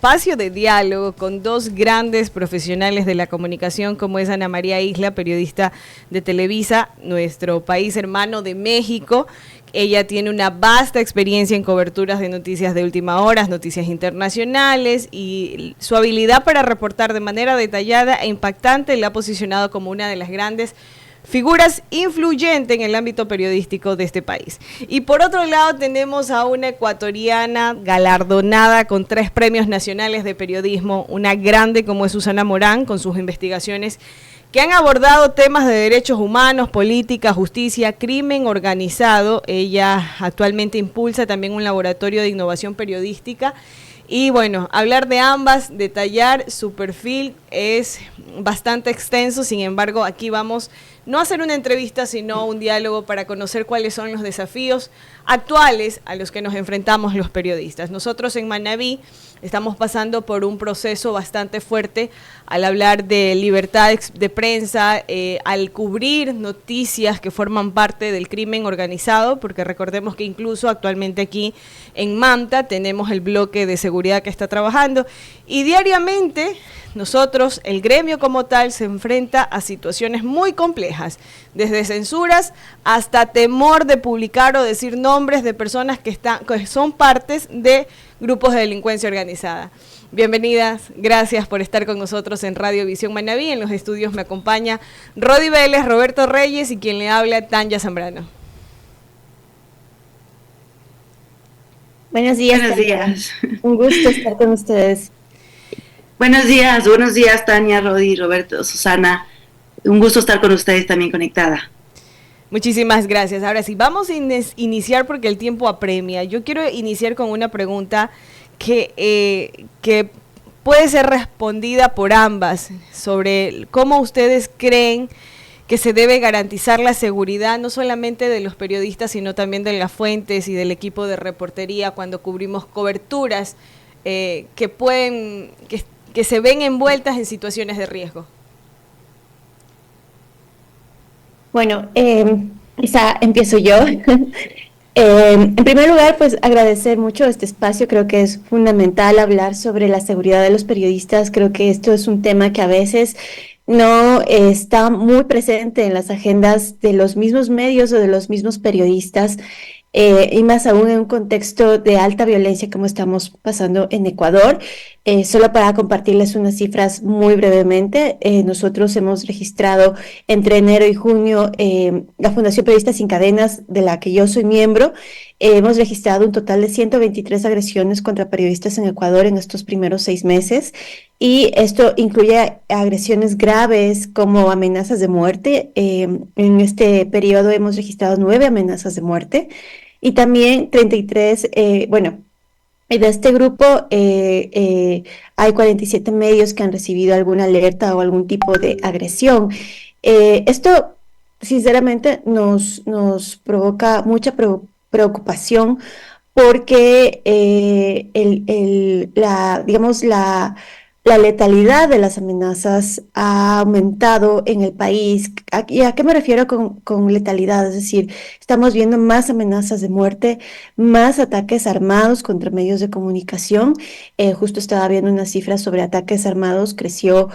espacio de diálogo con dos grandes profesionales de la comunicación, como es Ana María Isla, periodista de Televisa, nuestro país hermano de México. Ella tiene una vasta experiencia en coberturas de noticias de última hora, noticias internacionales, y su habilidad para reportar de manera detallada e impactante la ha posicionado como una de las grandes figuras influyentes en el ámbito periodístico de este país. Y por otro lado tenemos a una ecuatoriana galardonada con 3 premios nacionales de periodismo, una grande como es Susana Morán, con sus investigaciones que han abordado temas de derechos humanos, política, justicia, crimen organizado. Ella actualmente impulsa también un laboratorio de innovación periodística. Y bueno, hablar de ambas, detallar su perfil es bastante extenso, sin embargo, aquí vamos no a hacer una entrevista, sino un diálogo para conocer cuáles son los desafíos actuales a los que nos enfrentamos los periodistas. Nosotros en Manabí estamos pasando por un proceso bastante fuerte al hablar de libertad de prensa, al cubrir noticias que forman parte del crimen organizado, porque recordemos que incluso actualmente aquí en Manta tenemos el bloque de seguridad que está trabajando, y diariamente nosotros, el gremio como tal, se enfrenta a situaciones muy complejas, desde censuras hasta temor de publicar o decir nombres de personas que son partes de grupos de delincuencia organizada. Bienvenidas, gracias por estar con nosotros en Radio Visión Manabí. En los estudios me acompaña Rodi Vélez, Roberto Reyes y quien le habla, Tanya Zambrano. Buenos días. Buenos días. Un gusto estar con ustedes. Buenos días, Tania, Rodi, Roberto, Susana. Un gusto estar con ustedes también conectada. Muchísimas gracias. Ahora sí, vamos a iniciar porque el tiempo apremia. Yo quiero iniciar con una pregunta que puede ser respondida por ambas, sobre cómo ustedes creen que se debe garantizar la seguridad no solamente de los periodistas, sino también de las fuentes y del equipo de reportería cuando cubrimos coberturas que se ven envueltas en situaciones de riesgo. Bueno, quizá empiezo yo. En primer lugar, pues agradecer mucho este espacio. Creo que es fundamental hablar sobre la seguridad de los periodistas. Creo que esto es un tema que a veces no está muy presente en las agendas de los mismos medios o de los mismos periodistas, y más aún en un contexto de alta violencia como estamos pasando en Ecuador. Solo para compartirles unas cifras muy brevemente, nosotros hemos registrado entre enero y junio, la Fundación Periodistas Sin Cadenas, de la que yo soy miembro, hemos registrado un total de 123 agresiones contra periodistas en Ecuador en estos primeros 6 meses, y esto incluye agresiones graves como amenazas de muerte. En este periodo hemos registrado 9 amenazas de muerte, y también 33, de este grupo hay 47 medios que han recibido alguna alerta o algún tipo de agresión. Esto, sinceramente, nos provoca mucha preocupación porque la letalidad de las amenazas ha aumentado en el país. ¿Y a qué me refiero con letalidad? Es decir, estamos viendo más amenazas de muerte, más ataques armados contra medios de comunicación. Justo estaba viendo una cifra sobre ataques armados, creció.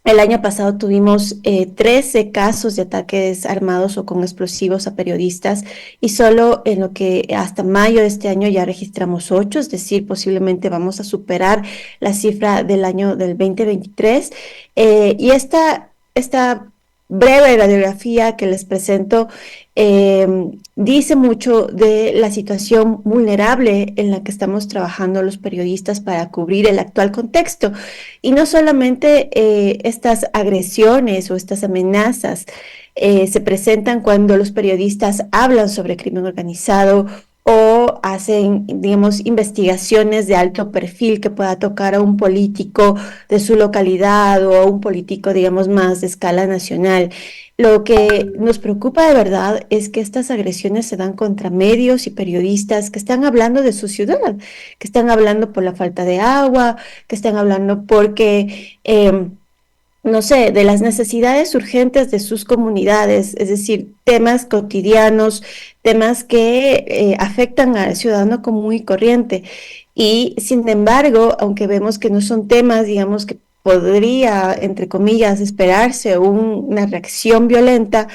El año pasado tuvimos 13 casos de ataques armados o con explosivos a periodistas, y solo en lo que hasta mayo de este año ya registramos 8, es decir, posiblemente vamos a superar la cifra del año del 2023. Y esta breve radiografía que les presento dice mucho de la situación vulnerable en la que estamos trabajando los periodistas para cubrir el actual contexto. Y no solamente estas agresiones o estas amenazas se presentan cuando los periodistas hablan sobre crimen organizado o hacen, digamos, investigaciones de alto perfil que pueda tocar a un político de su localidad o a un político, digamos, más de escala nacional. Lo que nos preocupa de verdad es que estas agresiones se dan contra medios y periodistas que están hablando de su ciudad, que están hablando por la falta de agua, que están hablando porque no sé, de las necesidades urgentes de sus comunidades, es decir, temas cotidianos, temas que afectan al ciudadano común y corriente. Y sin embargo, aunque vemos que no son temas, digamos, que podría, entre comillas, esperarse una reacción violenta,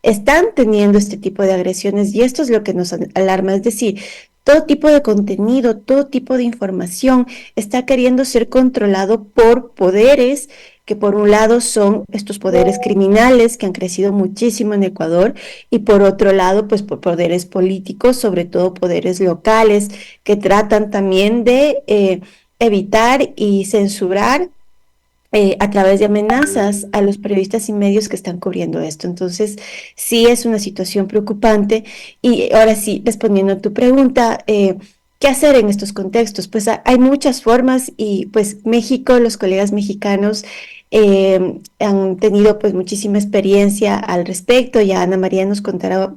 están teniendo este tipo de agresiones y esto es lo que nos alarma, es decir, todo tipo de contenido, todo tipo de información está queriendo ser controlado por poderes que por un lado son estos poderes criminales que han crecido muchísimo en Ecuador y por otro lado, pues por poderes políticos, sobre todo poderes locales, que tratan también de evitar y censurar a través de amenazas a los periodistas y medios que están cubriendo esto. Entonces, sí es una situación preocupante. Y ahora sí, respondiendo a tu pregunta, ¿qué hacer en estos contextos? Pues hay muchas formas y pues México, los colegas mexicanos han tenido pues muchísima experiencia al respecto. Ya Ana María nos contará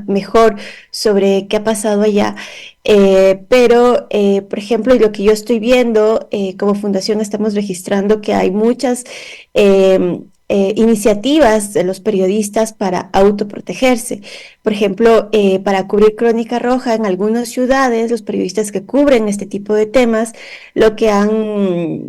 mejor sobre qué ha pasado allá. Pero, por ejemplo, lo que yo estoy viendo, como fundación estamos registrando que hay muchas iniciativas de los periodistas para autoprotegerse. Por ejemplo, para cubrir Crónica Roja en algunas ciudades, los periodistas que cubren este tipo de temas, lo que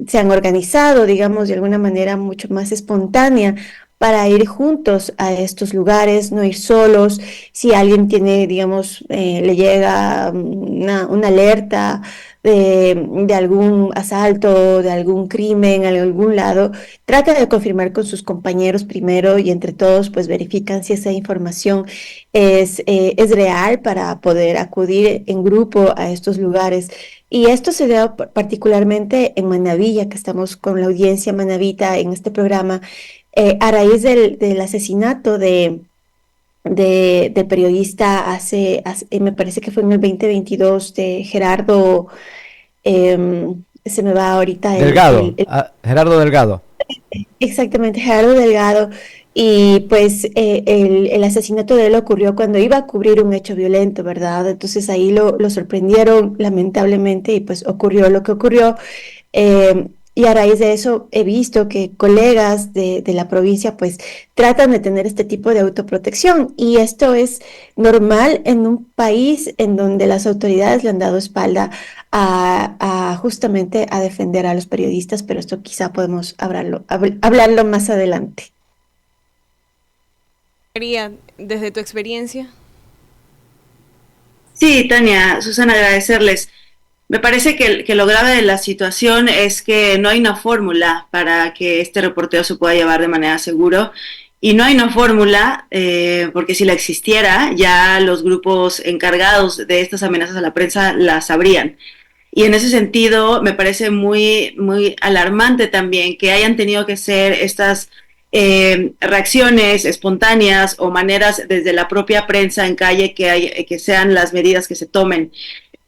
se han organizado, digamos, de alguna manera mucho más espontánea para ir juntos a estos lugares, no ir solos. Si alguien tiene, digamos, le llega una alerta de algún asalto, de algún crimen en algún lado, trata de confirmar con sus compañeros primero y entre todos pues verifican si esa información es real para poder acudir en grupo a estos lugares. Y esto se da particularmente en Manabí, ya que estamos con la audiencia manabita en este programa, a raíz del asesinato del periodista me parece que fue en el 2022, de Gerardo, se me va ahorita Delgado, Gerardo Delgado. Exactamente, Gerardo Delgado. Y pues el asesinato de él ocurrió cuando iba a cubrir un hecho violento, ¿verdad? Entonces ahí lo sorprendieron lamentablemente y pues ocurrió lo que ocurrió. Y a raíz de eso he visto que colegas de la provincia pues tratan de tener este tipo de autoprotección y esto es normal en un país en donde las autoridades le han dado espalda justamente a defender a los periodistas, pero esto quizá podemos hablarlo más adelante. María, desde tu experiencia. Sí, Tania, Susana, agradecerles. Me parece que lo grave de la situación es que no hay una fórmula para que este reporteo se pueda llevar de manera segura y no hay una fórmula porque si la existiera ya los grupos encargados de estas amenazas a la prensa las sabrían. Y en ese sentido me parece muy, muy alarmante también que hayan tenido que ser estas reacciones espontáneas o maneras desde la propia prensa en calle que sean las medidas que se tomen.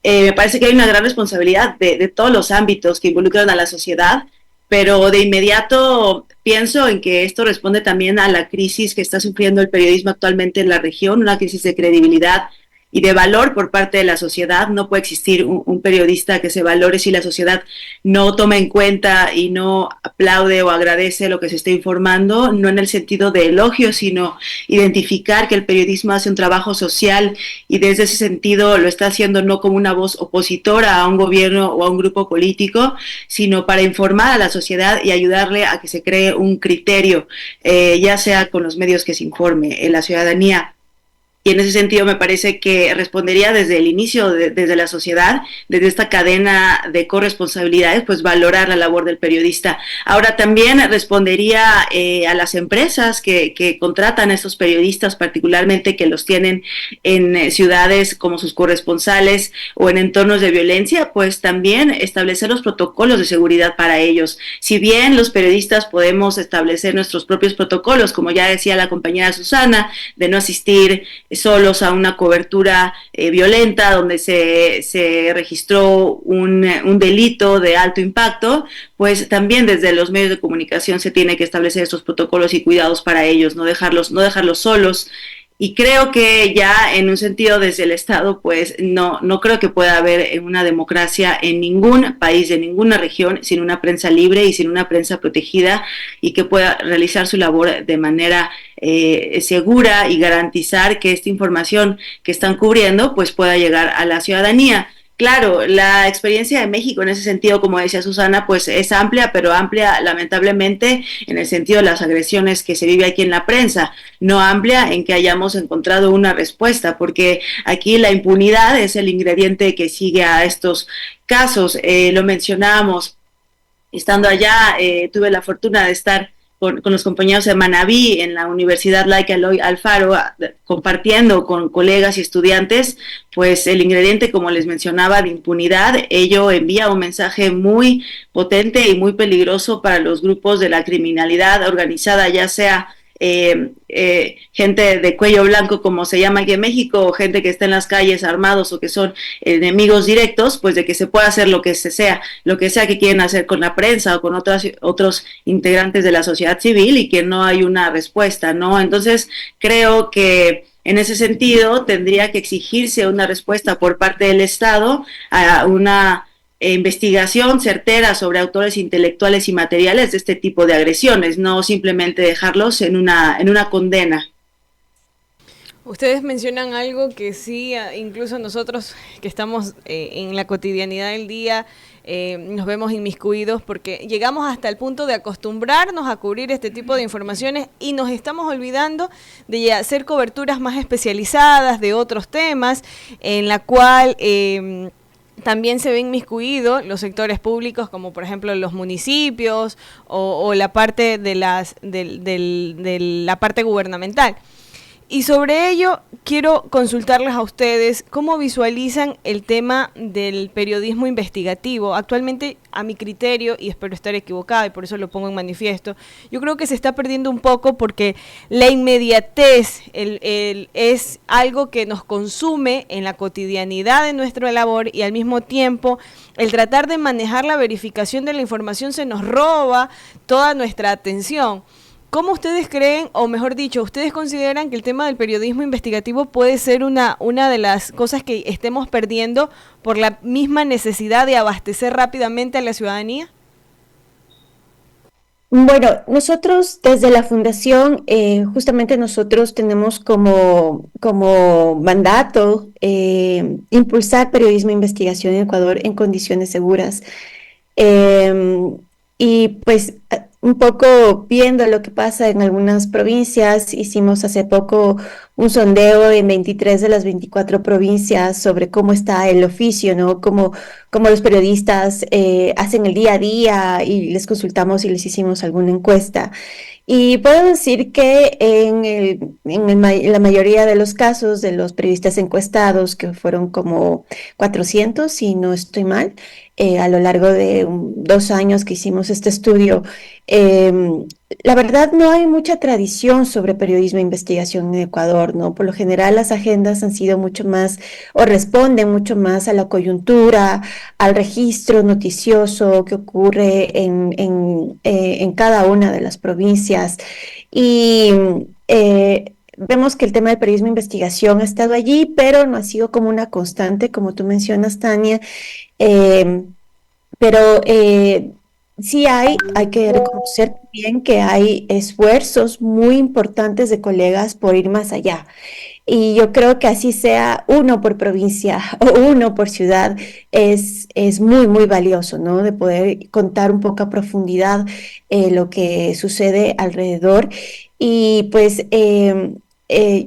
Me parece que hay una gran responsabilidad de todos los ámbitos que involucran a la sociedad, pero de inmediato pienso en que esto responde también a la crisis que está sufriendo el periodismo actualmente en la región, una crisis de credibilidad y de valor por parte de la sociedad. No puede existir un periodista que se valore si la sociedad no toma en cuenta y no aplaude o agradece lo que se está informando, no en el sentido de elogio, sino identificar que el periodismo hace un trabajo social y desde ese sentido lo está haciendo no como una voz opositora a un gobierno o a un grupo político, sino para informar a la sociedad y ayudarle a que se cree un criterio, ya sea con los medios que se informe en la ciudadanía. Y en ese sentido me parece que respondería desde el inicio, desde la sociedad, desde esta cadena de corresponsabilidades, pues valorar la labor del periodista. Ahora también respondería a las empresas que contratan a estos periodistas, particularmente que los tienen en ciudades como sus corresponsales o en entornos de violencia, pues también establecer los protocolos de seguridad para ellos. Si bien los periodistas podemos establecer nuestros propios protocolos, como ya decía la compañera Susana, de no asistir solos a una cobertura violenta donde se registró un delito de alto impacto, pues también desde los medios de comunicación se tiene que establecer estos protocolos y cuidados para ellos, no dejarlos solos. Y creo que ya en un sentido desde el Estado, pues no creo que pueda haber una democracia en ningún país, de ninguna región, sin una prensa libre y sin una prensa protegida y que pueda realizar su labor de manera segura y garantizar que esta información que están cubriendo pues pueda llegar a la ciudadanía. Claro, la experiencia de México en ese sentido, como decía Susana, pues es amplia, pero amplia lamentablemente en el sentido de las agresiones que se vive aquí en la prensa, no amplia en que hayamos encontrado una respuesta, porque aquí la impunidad es el ingrediente que sigue a estos casos. Lo mencionábamos, estando allá, tuve la fortuna de estar con los compañeros de Manabí en la Universidad Laica Eloy Alfaro, compartiendo con colegas y estudiantes, pues el ingrediente, como les mencionaba, de impunidad. Ello envía un mensaje muy potente y muy peligroso para los grupos de la criminalidad organizada, ya sea gente de cuello blanco, como se llama aquí en México, o gente que está en las calles armados o que son enemigos directos, pues de que se pueda hacer lo que sea que quieren hacer con la prensa o con otros integrantes de la sociedad civil y que no hay una respuesta, ¿no? Entonces, creo que en ese sentido tendría que exigirse una respuesta por parte del Estado a una investigación certera sobre autores intelectuales y materiales de este tipo de agresiones, no simplemente dejarlos en una condena. Ustedes mencionan algo que sí, incluso nosotros que estamos en la cotidianidad del día, nos vemos inmiscuidos porque llegamos hasta el punto de acostumbrarnos a cubrir este tipo de informaciones y nos estamos olvidando de hacer coberturas más especializadas de otros temas, en la cual también se ven inmiscuidos los sectores públicos, como por ejemplo los municipios o la parte de la parte gubernamental. Y sobre ello quiero consultarles a ustedes cómo visualizan el tema del periodismo investigativo. Actualmente, a mi criterio, y espero estar equivocada y por eso lo pongo en manifiesto, yo creo que se está perdiendo un poco porque la inmediatez es algo que nos consume en la cotidianidad de nuestra labor y al mismo tiempo el tratar de manejar la verificación de la información se nos roba toda nuestra atención. ¿Cómo ustedes creen, o mejor dicho, ustedes consideran que el tema del periodismo investigativo puede ser una de las cosas que estemos perdiendo por la misma necesidad de abastecer rápidamente a la ciudadanía? Bueno, nosotros desde la Fundación, justamente nosotros tenemos como mandato impulsar periodismo e investigación en Ecuador en condiciones seguras. Eh, y pues un poco viendo lo que pasa en algunas provincias, hicimos hace poco un sondeo en 23 de las 24 provincias sobre cómo está el oficio, ¿no? Cómo los periodistas hacen el día a día y les consultamos y les hicimos alguna encuesta. Y puedo decir que en la mayoría de los casos de los periodistas encuestados, que fueron como 400, si no estoy mal, a lo largo de 2 años que hicimos este estudio, eh, la verdad no hay mucha tradición sobre periodismo e investigación en Ecuador, ¿no? Por lo general las agendas han sido mucho más o responden mucho más a la coyuntura, al registro noticioso que ocurre en cada una de las provincias. Y vemos que el tema del periodismo de investigación ha estado allí, pero no ha sido como una constante, como tú mencionas, Tania. Eh, pero sí hay que reconocer también que hay esfuerzos muy importantes de colegas por ir más allá. Y yo creo que así sea uno por provincia o uno por ciudad, es muy, muy valioso, ¿no? De poder contar un poco a profundidad lo que sucede alrededor. Y pues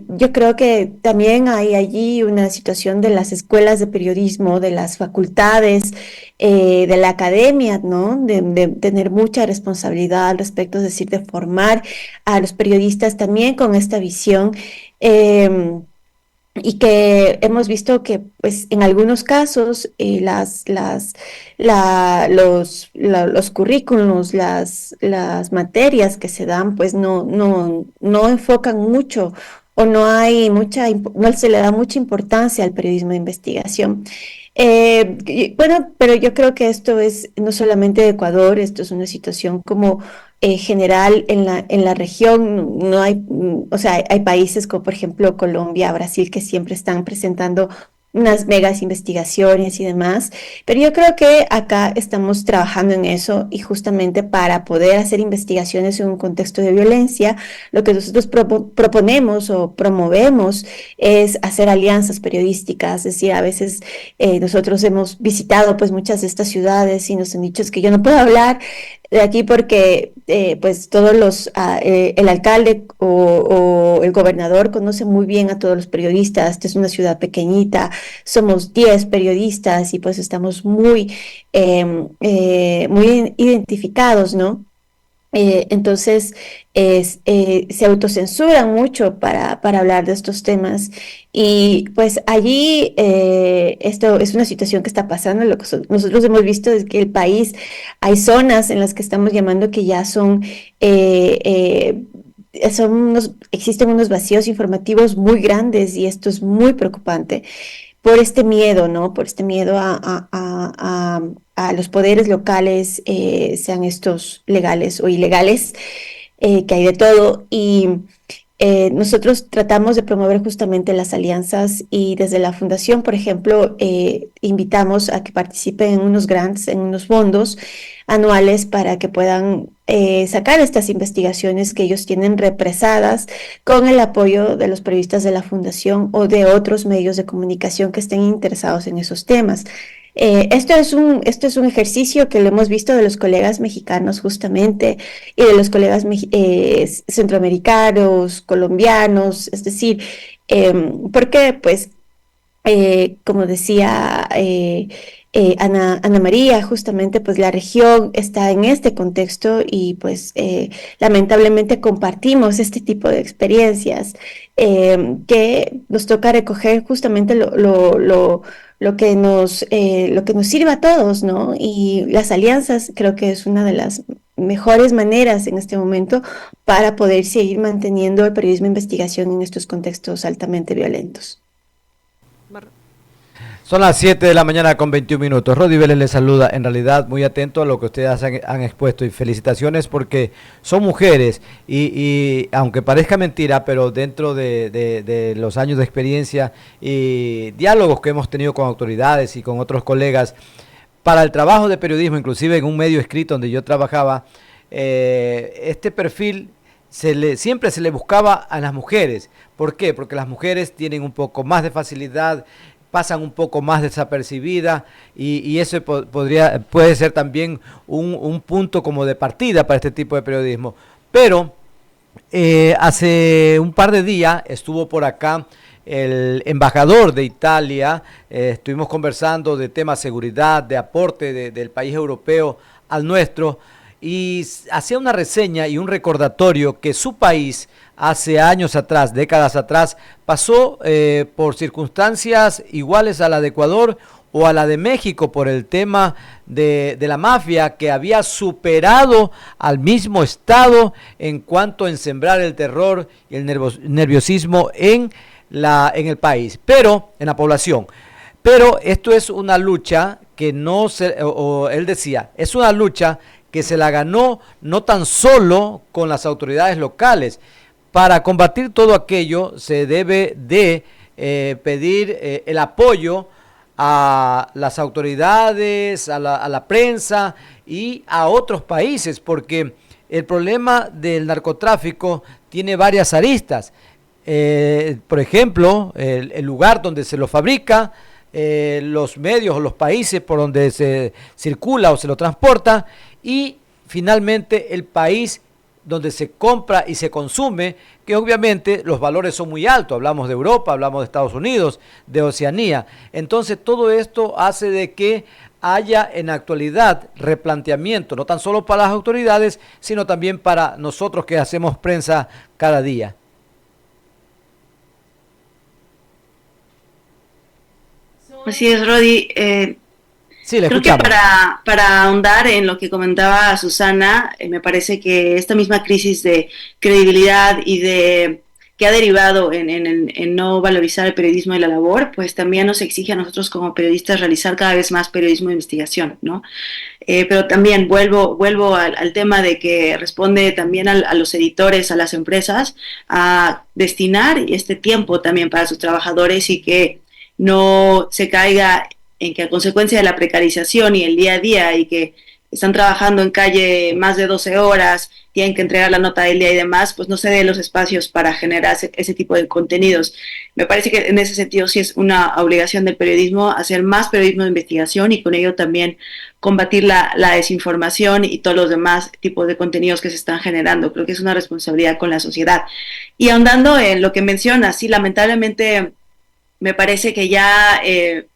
yo creo que también hay allí una situación de las escuelas de periodismo, de las facultades, de la academia, ¿no? De tener mucha responsabilidad al respecto, es decir, de formar a los periodistas también con esta visión. Eh, y que hemos visto que, pues, en algunos casos los currículos, las materias que se dan, pues, no enfocan mucho o no se le da mucha importancia al periodismo de investigación. Bueno, pero yo creo que esto es no solamente de Ecuador, esto es una situación como general en la región. No hay, o sea, hay países como por ejemplo Colombia, Brasil, que siempre están presentando unas megas investigaciones y demás, pero yo creo que acá estamos trabajando en eso y justamente para poder hacer investigaciones en un contexto de violencia, lo que nosotros proponemos o promovemos es hacer alianzas periodísticas, es decir, a veces nosotros hemos visitado pues muchas de estas ciudades y nos han dicho es que yo no puedo hablar de aquí porque pues todos el alcalde o el gobernador conoce muy bien a todos los periodistas, esta es una ciudad pequeñita, somos 10 periodistas y pues estamos muy identificados, ¿no? Entonces se autocensuran mucho para hablar de estos temas y pues allí esto es una situación que está pasando. Lo que nosotros hemos visto es que el país hay zonas en las que estamos llamando que ya existen unos vacíos informativos muy grandes y esto es muy preocupante por este miedo, ¿no? Por este miedo a los poderes locales, sean estos legales o ilegales, que hay de todo. Y nosotros tratamos de promover justamente las alianzas y desde la fundación, por ejemplo, invitamos a que participen en unos grants, en unos fondos anuales para que puedan sacar estas investigaciones que ellos tienen represadas con el apoyo de los periodistas de la fundación o de otros medios de comunicación que estén interesados en esos temas. Esto es un ejercicio que lo hemos visto de los colegas mexicanos justamente y de los colegas centroamericanos, colombianos, es decir, porque pues, como decía Ana María, justamente pues la región está en este contexto y pues lamentablemente compartimos este tipo de experiencias que nos toca recoger justamente lo que nos sirva a todos, ¿no? Y las alianzas creo que es una de las mejores maneras en este momento para poder seguir manteniendo el periodismo de investigación en estos contextos altamente violentos. Son las 7 de la mañana con 21 minutos. Rodi Vélez les saluda, en realidad muy atento a lo que ustedes han expuesto y felicitaciones porque son mujeres y aunque parezca mentira, pero dentro de los años de experiencia y diálogos que hemos tenido con autoridades y con otros colegas, para el trabajo de periodismo, inclusive en un medio escrito donde yo trabajaba, este perfil siempre se le buscaba a las mujeres. ¿Por qué? Porque las mujeres tienen un poco más de facilidad, pasan un poco más desapercibidas y eso puede ser también un punto como de partida para este tipo de periodismo. Pero hace un par de días estuvo por acá el embajador de Italia, estuvimos conversando de temas de seguridad, de aporte del país europeo al nuestro y hacía una reseña y un recordatorio que su país hace años atrás, décadas atrás, pasó por circunstancias iguales a la de Ecuador o a la de México por el tema de la mafia que había superado al mismo Estado en cuanto a sembrar el terror y el nerviosismo en el país, pero en la población. Pero esto es una lucha que él decía, es una lucha que se la ganó no tan solo con las autoridades locales. Para combatir todo aquello se debe de pedir el apoyo a las autoridades, a la prensa y a otros países, porque el problema del narcotráfico tiene varias aristas. Por ejemplo, el lugar donde se lo fabrica, los medios o los países por donde se circula o se lo transporta y finalmente el país donde se compra y se consume, que obviamente los valores son muy altos, hablamos de Europa, hablamos de Estados Unidos, de Oceanía. Entonces todo esto hace de que haya en la actualidad replanteamiento, no tan solo para las autoridades, sino también para nosotros que hacemos prensa cada día. Así es, Rodi. Sí, le creo escuchamos. que para ahondar en lo que comentaba Susana, me parece que esta misma crisis de credibilidad y que ha derivado en no valorizar el periodismo y la labor, pues también nos exige a nosotros como periodistas realizar cada vez más periodismo de investigación, ¿no? Pero también vuelvo al tema de que responde también a los editores, a las empresas, a destinar este tiempo también para sus trabajadores y que no se caiga en que a consecuencia de la precarización y el día a día y que están trabajando en calle más de 12 horas, tienen que entregar la nota del día y demás, pues no se den los espacios para generar ese tipo de contenidos. Me parece que en ese sentido sí es una obligación del periodismo hacer más periodismo de investigación y con ello también combatir la desinformación y todos los demás tipos de contenidos que se están generando. Creo que es una responsabilidad con la sociedad. Y ahondando en lo que mencionas, sí, lamentablemente me parece que ya,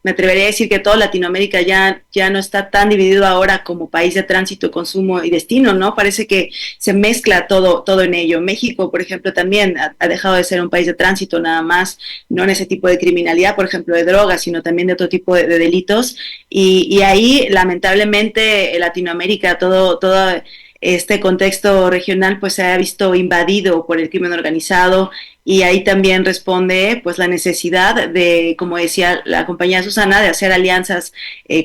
me atrevería a decir que toda Latinoamérica ya no está tan dividido ahora como país de tránsito, consumo y destino, ¿no? Parece que se mezcla todo en ello. México, por ejemplo, también ha dejado de ser un país de tránsito nada más, no en ese tipo de criminalidad, por ejemplo, de drogas, sino también de otro tipo de delitos. Y ahí, lamentablemente, Latinoamérica, todo este contexto regional pues se ha visto invadido por el crimen organizado y ahí también responde pues la necesidad de, como decía la compañera Susana, de hacer alianzas,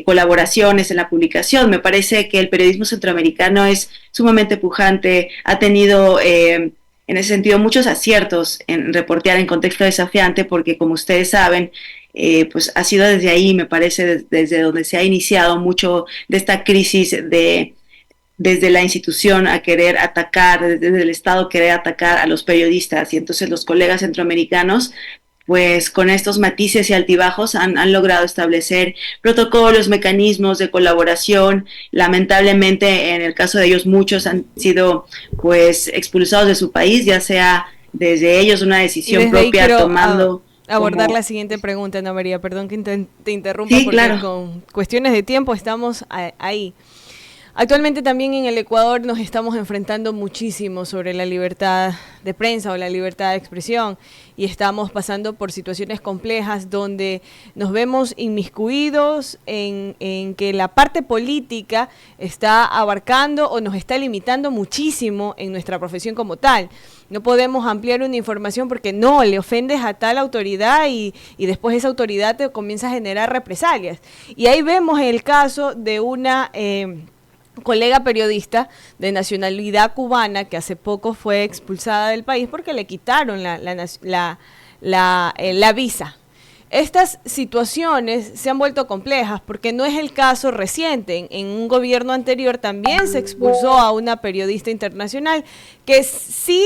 colaboraciones en la publicación. Me parece que el periodismo centroamericano es sumamente pujante, ha tenido en ese sentido muchos aciertos en reportear en contexto desafiante porque como ustedes saben, pues ha sido desde ahí, me parece, desde donde se ha iniciado mucho de esta crisis desde la institución a querer atacar, desde el Estado querer atacar a los periodistas y entonces los colegas centroamericanos pues con estos matices y altibajos han logrado establecer protocolos, mecanismos de colaboración. Lamentablemente en el caso de ellos muchos han sido pues expulsados de su país, ya sea desde ellos una decisión propia tomando... abordar la siguiente pregunta, Ana María, perdón que te interrumpa sí, porque claro, con cuestiones de tiempo estamos ahí. Actualmente también en el Ecuador nos estamos enfrentando muchísimo sobre la libertad de prensa o la libertad de expresión y estamos pasando por situaciones complejas donde nos vemos inmiscuidos en que la parte política está abarcando o nos está limitando muchísimo en nuestra profesión como tal. No podemos ampliar una información porque no, le ofendes a tal autoridad y después esa autoridad te comienza a generar represalias. Y ahí vemos el caso de una... colega periodista de nacionalidad cubana que hace poco fue expulsada del país porque le quitaron la visa. Estas situaciones se han vuelto complejas porque no es el caso reciente. En un gobierno anterior también se expulsó a una periodista internacional que sí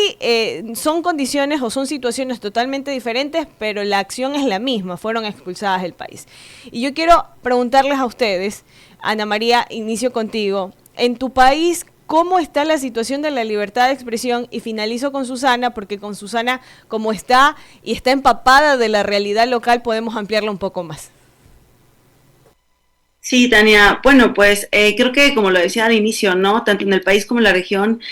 son condiciones o son situaciones totalmente diferentes, pero la acción es la misma, fueron expulsadas del país. Y yo quiero preguntarles a ustedes, Ana María, inicio contigo. En tu país, ¿cómo está la situación de la libertad de expresión? Y finalizo con Susana, porque con Susana, como está y está empapada de la realidad local, podemos ampliarla un poco más. Sí, Tania. Bueno, pues creo que como lo decía al inicio, ¿no? Tanto en el país como en la región,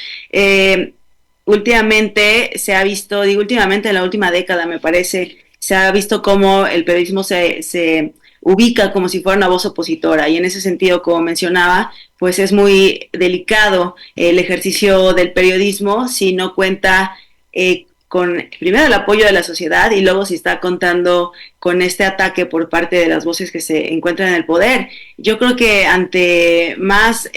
últimamente se ha visto, digo últimamente, en la última década me parece, se ha visto cómo el periodismo se ubica como si fuera una voz opositora y en ese sentido, como mencionaba, pues es muy delicado el ejercicio del periodismo si no cuenta con primero el apoyo de la sociedad y luego si está contando con este ataque por parte de las voces que se encuentran en el poder. Yo creo que ante más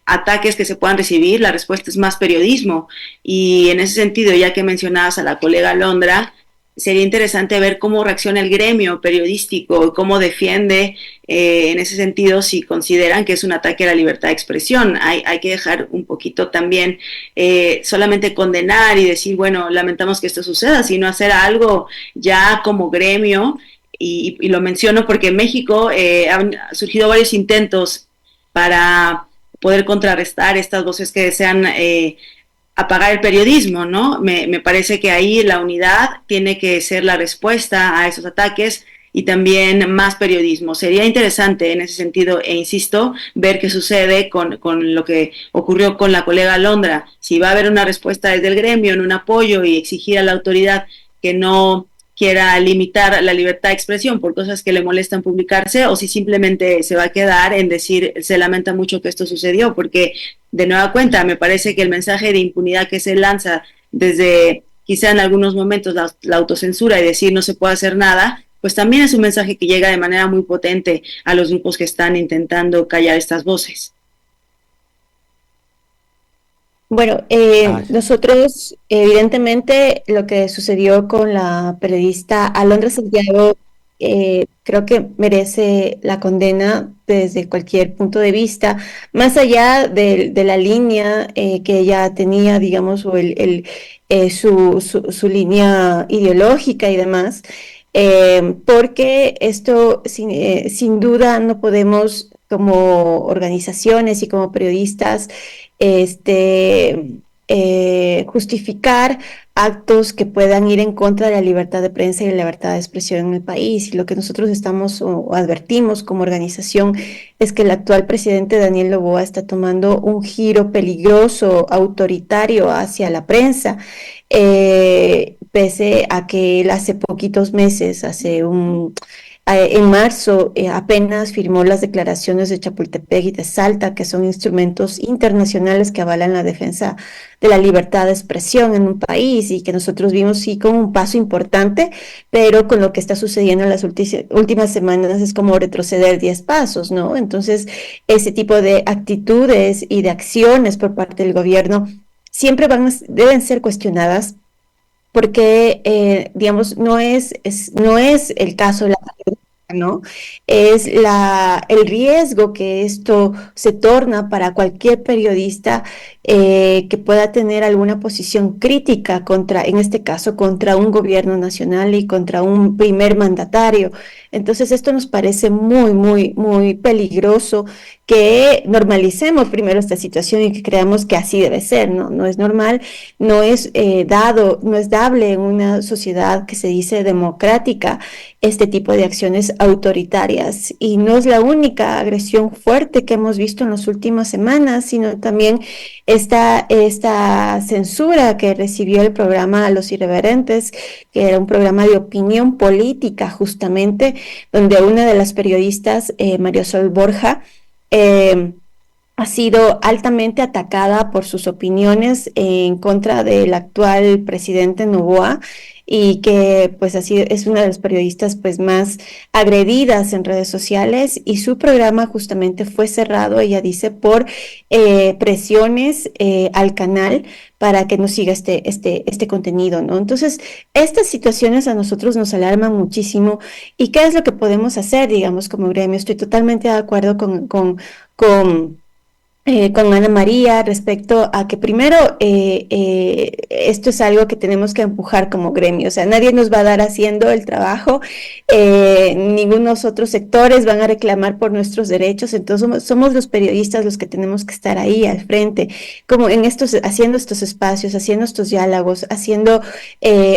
ataques que se puedan recibir, la respuesta es más periodismo y en ese sentido, ya que mencionabas a la colega Londra, sería interesante ver cómo reacciona el gremio periodístico, cómo defiende en ese sentido si consideran que es un ataque a la libertad de expresión. Hay que dejar un poquito también solamente condenar y decir, bueno, lamentamos que esto suceda, sino hacer algo ya como gremio. Y lo menciono porque en México han surgido varios intentos para poder contrarrestar estas voces que desean apagar el periodismo, ¿no? Me parece que ahí la unidad tiene que ser la respuesta a esos ataques y también más periodismo. Sería interesante en ese sentido, e insisto, ver qué sucede con lo que ocurrió con la colega Londra. Si va a haber una respuesta desde el gremio, en un apoyo y exigir a la autoridad que no quiera limitar la libertad de expresión por cosas que le molestan publicarse, o si simplemente se va a quedar en decir, se lamenta mucho que esto sucedió, porque de nueva cuenta me parece que el mensaje de impunidad que se lanza desde quizá en algunos momentos la autocensura y decir no se puede hacer nada, pues también es un mensaje que llega de manera muy potente a los grupos que están intentando callar estas voces. Bueno, nosotros, evidentemente, lo que sucedió con la periodista Alondra Santiago creo que merece la condena desde cualquier punto de vista, más allá de la línea que ella tenía, digamos, o su línea ideológica y demás, porque esto sin duda no podemos como organizaciones y como periodistas justificar actos que puedan ir en contra de la libertad de prensa y la libertad de expresión en el país. Y lo que nosotros estamos o advertimos como organización es que el actual presidente Daniel Noboa está tomando un giro peligroso, autoritario hacia la prensa, pese a que él hace poquitos meses, en marzo apenas firmó las declaraciones de Chapultepec y de Salta, que son instrumentos internacionales que avalan la defensa de la libertad de expresión en un país y que nosotros vimos sí como un paso importante, pero con lo que está sucediendo en las últimas semanas es como retroceder 10 pasos, ¿no? Entonces, ese tipo de actitudes y de acciones por parte del gobierno siempre deben ser cuestionadas porque, digamos, no es el caso de la ¿no? Es el riesgo que esto se torna para cualquier periodista que pueda tener alguna posición crítica contra, en este caso, contra un gobierno nacional y contra un primer mandatario. Entonces, esto nos parece muy, muy, muy peligroso que normalicemos primero esta situación y que creamos que así debe ser, ¿no? No es normal, no es dable en una sociedad que se dice democrática este tipo de acciones autoritarias. Y no es la única agresión fuerte que hemos visto en las últimas semanas, sino también esta censura que recibió el programa Los Irreverentes, que era un programa de opinión política justamente, donde una de las periodistas, María Sol Borja, ha sido altamente atacada por sus opiniones en contra del actual presidente Noboa y que pues así es una de las periodistas pues más agredidas en redes sociales y su programa justamente fue cerrado, ella dice, por presiones al canal para que no siga este contenido, ¿no? Entonces, estas situaciones a nosotros nos alarman muchísimo. ¿Y qué es lo que podemos hacer, digamos, como gremio? Estoy totalmente de acuerdo con Ana María respecto a que primero esto es algo que tenemos que empujar como gremio, o sea, nadie nos va a dar haciendo el trabajo, ningunos otros sectores van a reclamar por nuestros derechos, entonces somos los periodistas los que tenemos que estar ahí al frente, como haciendo estos espacios, haciendo estos diálogos, haciendo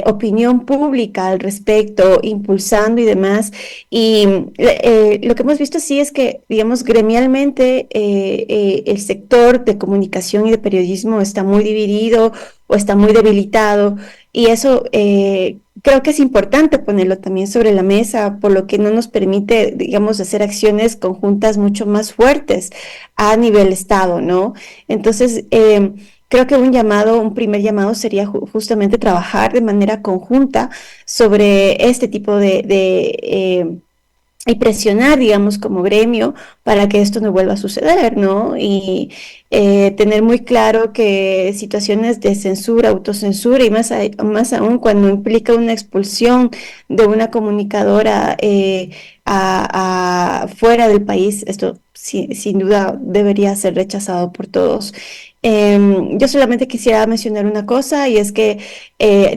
opinión pública al respecto, impulsando y demás, y lo que hemos visto sí es que, digamos, gremialmente el sector de comunicación y de periodismo está muy dividido o está muy debilitado y eso creo que es importante ponerlo también sobre la mesa, por lo que no nos permite, digamos, hacer acciones conjuntas mucho más fuertes a nivel Estado, ¿no? Entonces, creo que un primer llamado sería justamente trabajar de manera conjunta sobre este tipo y presionar, digamos, como gremio para que esto no vuelva a suceder, ¿no? Y tener muy claro que situaciones de censura, autocensura y más aún cuando implica una expulsión de una comunicadora fuera del país, esto sin duda debería ser rechazado por todos. Yo solamente quisiera mencionar una cosa y es que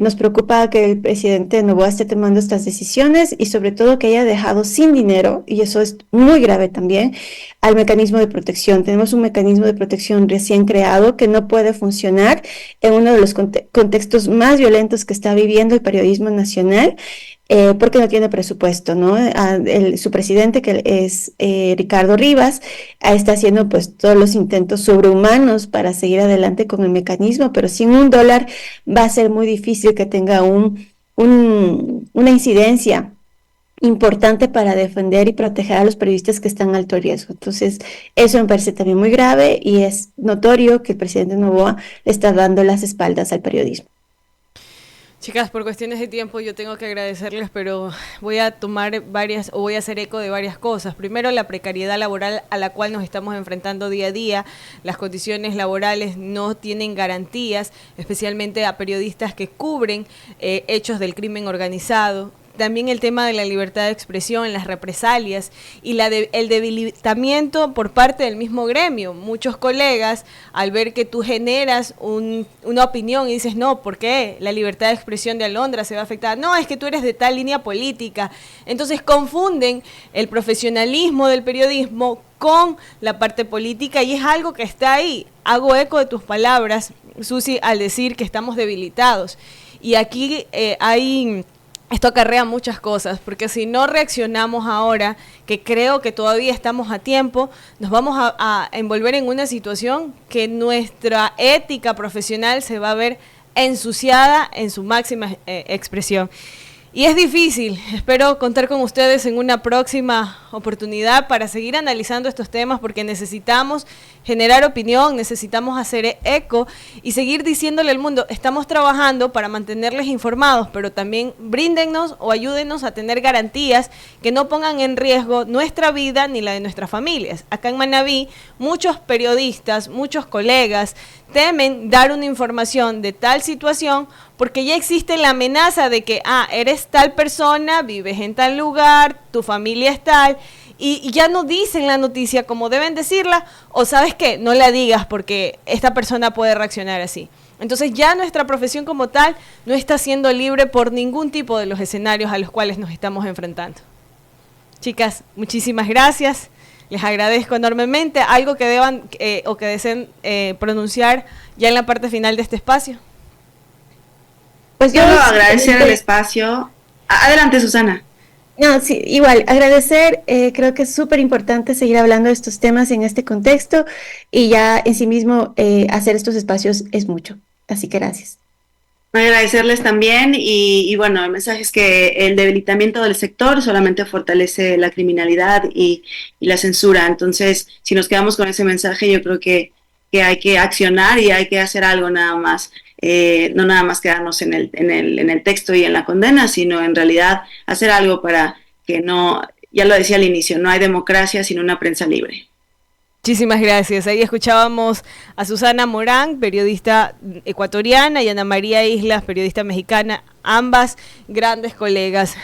nos preocupa que el presidente Noboa esté tomando estas decisiones y sobre todo que haya dejado sin dinero, y eso es muy grave también, al mecanismo de protección. Tenemos un mecanismo de protección recién creado que no puede funcionar en uno de los contextos más violentos que está viviendo el periodismo nacional. Porque no tiene presupuesto, ¿no? Su presidente, que es Ricardo Rivas, está haciendo pues todos los intentos sobrehumanos para seguir adelante con el mecanismo, pero sin $1 va a ser muy difícil que tenga una incidencia importante para defender y proteger a los periodistas que están en alto riesgo. Entonces, eso me parece también muy grave y es notorio que el presidente Noboa le está dando las espaldas al periodismo. Chicas, por cuestiones de tiempo yo tengo que agradecerles, pero voy a voy a hacer eco de varias cosas. Primero, la precariedad laboral a la cual nos estamos enfrentando día a día. Las condiciones laborales no tienen garantías, especialmente a periodistas que cubren hechos del crimen organizado, también el tema de la libertad de expresión, las represalias y el debilitamiento por parte del mismo gremio. Muchos colegas, al ver que tú generas una opinión y dices, no, ¿por qué la libertad de expresión de Alondra se va a afectar? No, es que tú eres de tal línea política. Entonces confunden el profesionalismo del periodismo con la parte política y es algo que está ahí. Hago eco de tus palabras, Susi, al decir que estamos debilitados. Y aquí esto acarrea muchas cosas, porque si no reaccionamos ahora, que creo que todavía estamos a tiempo, nos vamos a envolver en una situación que nuestra ética profesional se va a ver ensuciada en su máxima expresión. Y es difícil, espero contar con ustedes en una próxima oportunidad para seguir analizando estos temas porque necesitamos generar opinión, necesitamos hacer eco y seguir diciéndole al mundo, estamos trabajando para mantenerles informados, pero también bríndennos o ayúdenos a tener garantías que no pongan en riesgo nuestra vida ni la de nuestras familias. Acá en Manabí, muchos periodistas, muchos colegas temen dar una información de tal situación porque ya existe la amenaza de que, eres tal persona, vives en tal lugar, tu familia es tal, y ya no dicen la noticia como deben decirla, o ¿sabes qué? No la digas porque esta persona puede reaccionar así. Entonces ya nuestra profesión como tal no está siendo libre por ningún tipo de los escenarios a los cuales nos estamos enfrentando. Chicas, muchísimas gracias. Les agradezco enormemente. ¿Algo que deban o que deseen pronunciar ya en la parte final de este espacio? Pues yo agradecer el espacio. Adelante, Susana. No, sí, igual, agradecer, creo que es súper importante seguir hablando de estos temas en este contexto y ya en sí mismo hacer estos espacios es mucho. Así que gracias. Agradecerles también y bueno, el mensaje es que el debilitamiento del sector solamente fortalece la criminalidad y la censura. Entonces, si nos quedamos con ese mensaje, yo creo que hay que accionar y hay que hacer algo nada más. No nada más quedarnos en el texto y en la condena, sino en realidad hacer algo para que no, ya lo decía al inicio, no hay democracia sin una prensa libre. Muchísimas gracias. Ahí escuchábamos a Susana Morán, periodista ecuatoriana, y Ana María Islas, periodista mexicana, ambas grandes colegas.